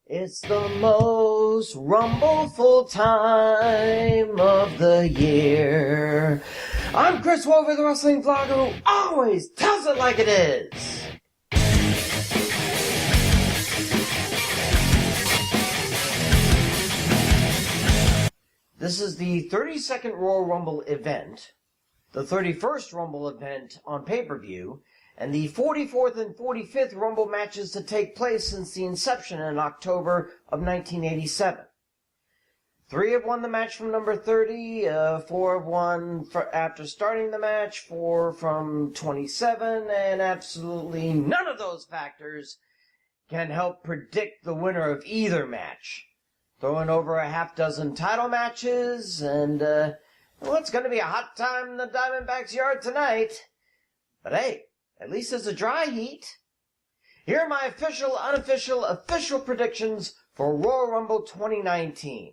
It's the most rumbleful time of the year. I'm Chris Wolvie, the wrestling vlogger who always tells it like it is. This is the 32nd Royal Rumble event, the 31st Rumble event on pay-per-view, and the 44th and 45th Rumble matches to take place since the inception in October of 1987. 3 have won the match from number 30, 4 have won after starting the match, 4 from 27, and absolutely none of those factors can help predict the winner of either match. Throwing over a half dozen title matches, and, well, it's going to be a hot time in the Diamondbacks' yard tonight. But hey, at least it's a dry heat. Here are my official, unofficial, official predictions for Royal Rumble 2019.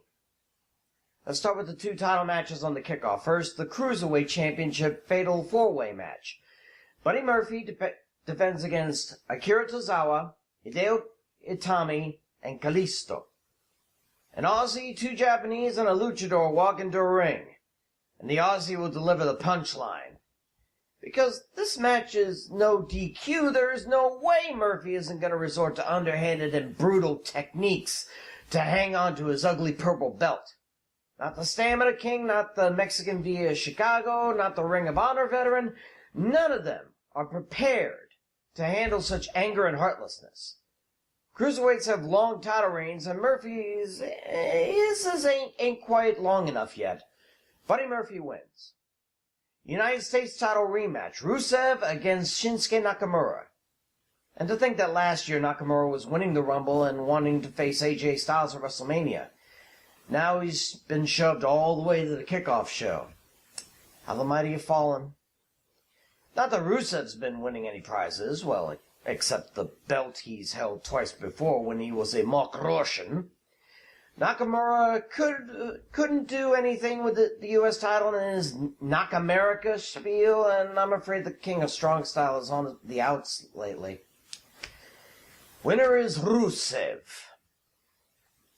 Let's start with the 2 title matches on the kickoff. First, the Cruiserweight Championship Fatal 4-Way match. Buddy Murphy defends against Akira Tozawa, Hideo Itami, and Kalisto. An Aussie, 2 Japanese, and a luchador walk into a ring. And the Aussie will deliver the punchline. Because this match is no DQ, there is no way Murphy isn't going to resort to underhanded and brutal techniques to hang on to his ugly purple belt. Not the Stamina King, not the Mexican via Chicago, not the Ring of Honor veteran. None of them are prepared to handle such anger and heartlessness. Cruiserweights have long title reigns, and Murphy's ain't quite long enough yet. Buddy Murphy wins. United States title rematch, Rusev against Shinsuke Nakamura. And to think that last year Nakamura was winning the Rumble and wanting to face AJ Styles at WrestleMania. Now he's been shoved all the way to the kickoff show. How the mighty have fallen. Not that Rusev's been winning any prizes, well, except the belt he's held twice before when he was a mock Russian. Nakamura couldn't do anything with the U.S. title in his Nakamerica spiel, and I'm afraid the King of Strong Style is on the outs lately. Winner is Rusev.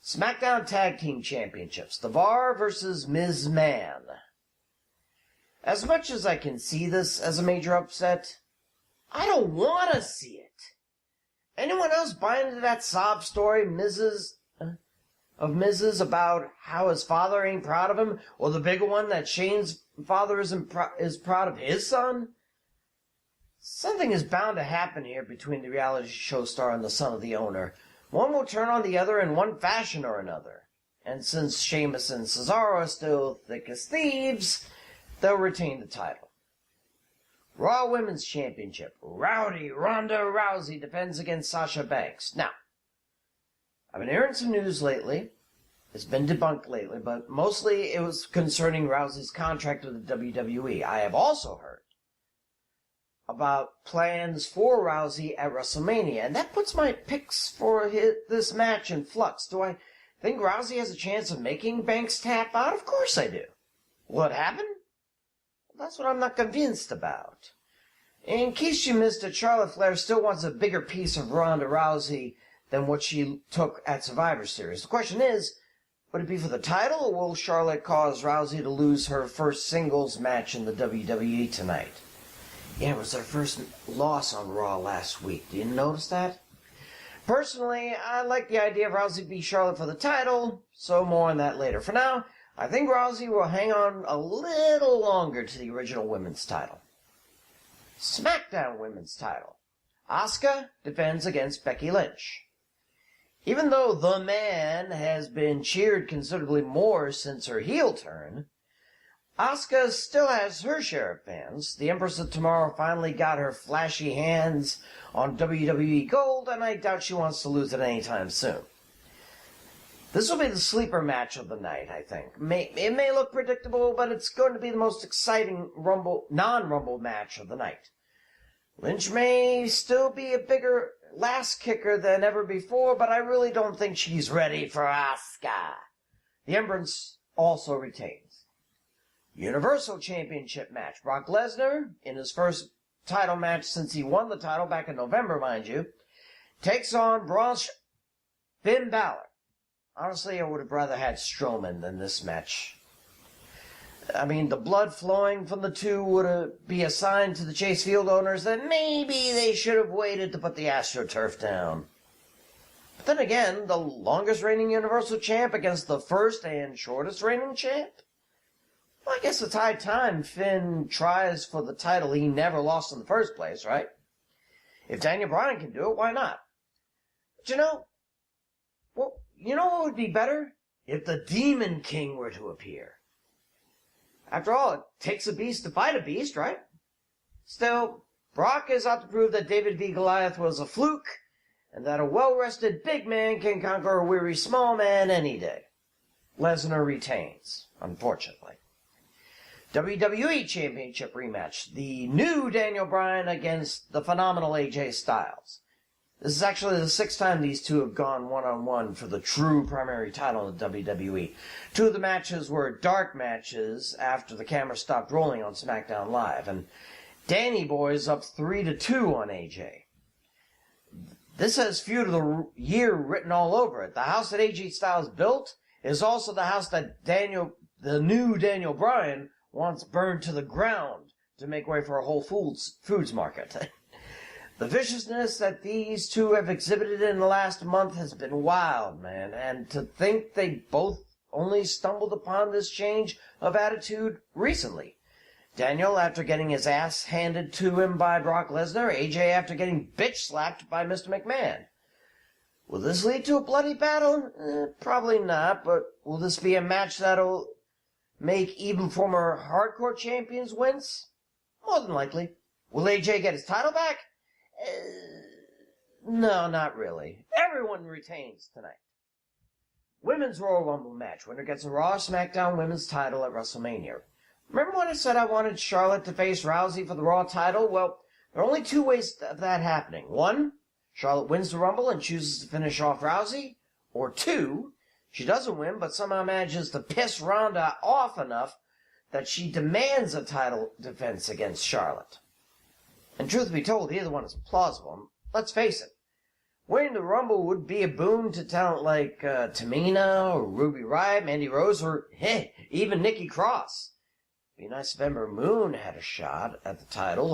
SmackDown Tag Team Championships. The Bar versus Ms. Man. As much as I can see this as a major upset, I don't want to see it. Anyone else buy into that sob story Mrs. about how his father ain't proud of him, or the bigger one that Shane's father is proud of his son? Something is bound to happen here between the reality show star and the son of the owner. One will turn on the other in one fashion or another. And since Sheamus and Cesaro are still thick as thieves, they'll retain the title. Raw Women's Championship. Rowdy Ronda Rousey defends against Sasha Banks. Now, I've been hearing some news lately. It's been debunked lately, but mostly it was concerning Rousey's contract with the WWE. I have also heard about plans for Rousey at WrestleMania, and that puts my picks for this match in flux. Do I think Rousey has a chance of making Banks tap out? Of course I do. Will it happen? That's what I'm not convinced about. In case you missed it, Charlotte Flair still wants a bigger piece of Ronda Rousey than what she took at Survivor Series. The question is, would it be for the title, or will Charlotte cause Rousey to lose her first singles match in the WWE tonight? Yeah, it was her first loss on Raw last week. Did you notice that? Personally, I like the idea of Rousey beat Charlotte for the title, so more on that later. For now, I think Rousey will hang on a little longer to the original women's title. SmackDown women's title. Asuka defends against Becky Lynch. Even though The Man has been cheered considerably more since her heel turn, Asuka still has her share of fans. The Empress of Tomorrow finally got her flashy hands on WWE Gold, and I doubt she wants to lose it anytime soon. This will be the sleeper match of the night, I think. It may look predictable, but it's going to be the most exciting non-Rumble match of the night. Lynch may still be a bigger last kicker than ever before, but I really don't think she's ready for Asuka. The Empress also retains. Universal Championship match. Brock Lesnar, in his first title match since he won the title back in November, mind you, takes on Braun Finn Balor. Honestly, I would have rather had Strowman than this match. I mean, the blood flowing from the two would be a sign to the Chase Field owners that maybe they should have waited to put the AstroTurf down. But then again, the longest reigning Universal Champ against the first and shortest reigning champ? Well, I guess it's high time Finn tries for the title he never lost in the first place, right? If Daniel Bryan can do it, why not? But you know what would be better? If the Demon King were to appear. After all, it takes a beast to fight a beast, right? Still, Brock is out to prove that David v. Goliath was a fluke, and that a well-rested big man can conquer a weary small man any day. Lesnar retains, unfortunately. WWE Championship rematch. The new Daniel Bryan against the phenomenal AJ Styles. This is actually the 6th time these two have gone one-on-one for the true primary title in the WWE. 2 of the matches were dark matches after the camera stopped rolling on SmackDown Live, and Danny Boy's up 3-2 on AJ. This has Feud of the Year written all over it. The house that AJ Styles built is also the house that the new Daniel Bryan wants burned to the ground to make way for a Whole Foods market. The viciousness that these two have exhibited in the last month has been wild, man. And to think they both only stumbled upon this change of attitude recently. Daniel after getting his ass handed to him by Brock Lesnar, AJ after getting bitch slapped by Mr. McMahon. Will this lead to a bloody battle? Probably not, but will this be a match that'll make even former hardcore champions wince? More than likely. Will AJ get his title back? No, not really. Everyone retains tonight. Women's Royal Rumble match. Winner gets a Raw SmackDown Women's title at WrestleMania. Remember when I said I wanted Charlotte to face Rousey for the Raw title? Well, there are only 2 ways of that happening. 1, Charlotte wins the Rumble and chooses to finish off Rousey. Or 2, she doesn't win but somehow manages to piss Ronda off enough that she demands a title defense against Charlotte. And truth be told, either one is plausible. Let's face it, winning the Rumble would be a boon to talent like Tamina, or Ruby Riott, Mandy Rose, or even Nikki Cross. It'd be nice if Ember Moon had a shot at the title,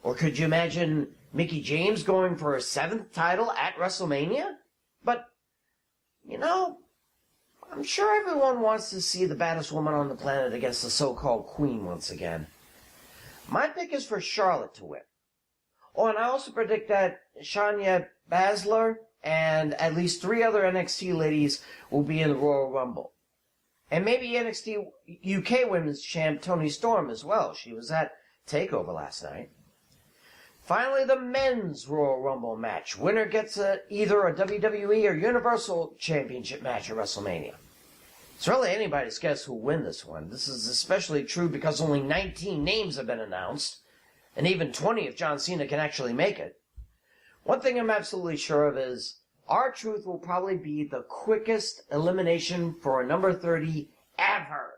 or could you imagine Mickie James going for her 7th title at WrestleMania? But, I'm sure everyone wants to see the baddest woman on the planet against the so-called queen once again. My pick is for Charlotte to win. Oh, and I also predict that Shayna Baszler and at least 3 other NXT ladies will be in the Royal Rumble. And maybe NXT UK Women's Champ Toni Storm as well. She was at TakeOver last night. Finally, the Men's Royal Rumble match. Winner gets either a WWE or Universal Championship match at WrestleMania. It's really anybody's guess who'll win this one. This is especially true because only 19 names have been announced, and even 20 if John Cena can actually make it. One thing I'm absolutely sure of is R-Truth will probably be the quickest elimination for a number 30 ever.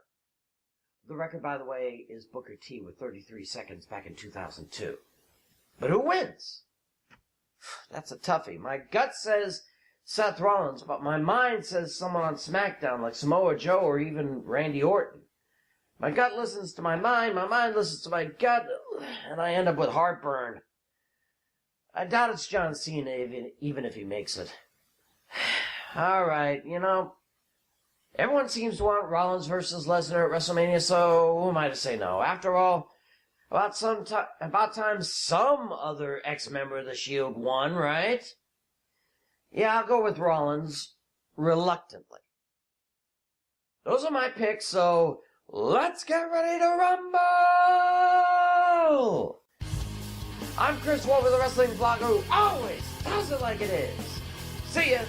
The record, by the way, is Booker T with 33 seconds back in 2002. But who wins? That's a toughie. My gut says Seth Rollins, but my mind says someone on SmackDown like Samoa Joe or even Randy Orton. My gut listens to my mind listens to my gut, and I end up with heartburn. I doubt it's John Cena, even if he makes it. Alright, everyone seems to want Rollins versus Lesnar at WrestleMania, so who am I to say no? After all, about time some other ex-member of the Shield won, right? Yeah, I'll go with Rollins, reluctantly. Those are my picks, so let's get ready to rumble! I'm Chris Wolvie, the wrestling blogger who always tells it like it is. See ya!